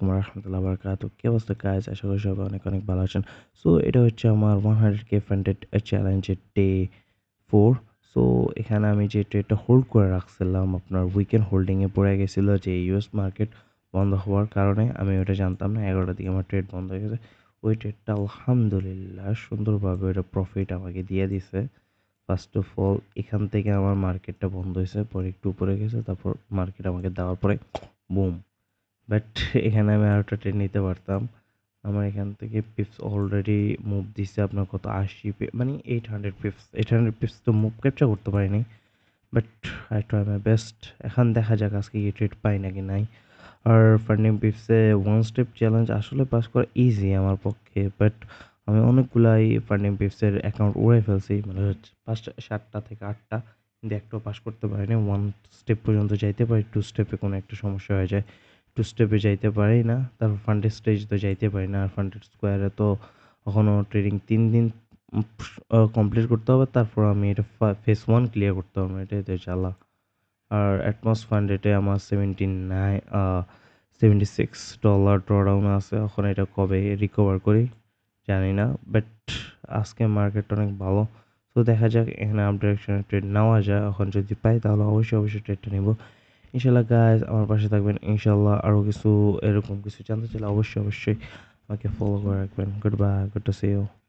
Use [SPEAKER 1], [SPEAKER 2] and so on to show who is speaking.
[SPEAKER 1] আলাইকুম রাহমাতুল্লাহি ওয়া বারাকাতুহু। কি অবস্থা গাইস? আশা করি সবাই অনেক অনেক ভালো আছেন। সো এটা হচ্ছে আমার 100k ফান্ডেড চ্যালেঞ্জের ডে 4। সো এখানে আমি যে ট্রেডটা হোল্ড করে রাখছিলাম আপনার উইকেন্ড হোল্ডিং এ পড়ে গেছিল যে ইউএস মার্কেট বন্ধ হওয়ার কারণে আমি ওটা জানতাম না 11টার দিকে আমার ট্রেড বন্ধ হয়ে গেছে। ওই ট্রেডটা আলহামদুলিল্লাহ সুন্দরভাবে ওটা প্রফিট আমাকে দিয়ে দিছে। ফার্স্ট অফ অল এখান থেকে আমার মার্কেটটা বন্ধ হয়েছে, পরে একটু উপরে গেছে, তারপর মার্কেট আমাকে দেওয়ার পরে বুম। বাট এখানে আমি আরেকটা ট্রেড নিতে পারতাম। আমার এখান থেকে পিপস অলরেডি মুভ দিছে আপনার কত 80 মানে 800 পিপস তো মুভ ক্যাপচার করতে পারিনি। But I try my best. এখন দেখা যাক আজকে এই ট্রেড পাই নাকি নাই। আর ফান্ডিং পিপসে ওয়ান স্টেপ চ্যালেঞ্জ আসলে পাস করা ইজি আমার পক্ষে, বাট আমি অনেকগুলাই ফান্ডিং পিপসের অ্যাকাউন্ট উড়াই ফেলছি, মানে হচ্ছে 7টা থেকে 8টা, কিন্তু একটাও পাস করতে পারিনি। ওয়ান স্টেপ পর্যন্ত যাইতে পারি, টু স্টেপে কোনো একটা সমস্যা হয়ে যায়, টু স্টেপে যাইতে পারি না, তারপর ফান্ডেড স্টেজ তো যাইতে পারি না। আর ফান্ডেড স্কোয়ারে তো এখনও ট্রেডিং 3 দিন কমপ্লিট করতে হবে, তারপর আমি এটা ফেস 1 ক্লিয়ার করতে হবে, এটাই তো জ্বালা। আর অ্যাটমস ফান্ডেডে আমার $76 ড্রডাউন আছে, এখন এটা কবে রিকভার করি জানি না। বাট আজকে মার্কেট অনেক ভালো, তো দেখা যাক এখানে আপ ডাইরেকশনে ট্রেড নেওয়া যায়। এখন যদি পাই তাহলে অবশ্যই ট্রেডটা নেব ইনশাল্লাহ। গাইজ আমার পাশে থাকবেন ইনশাল্লাহ। আরও কিছু এরকম কিছু জানতে চাইলে অবশ্যই আমাকে ফলো করে রাখবেন। Good bye, good to see you.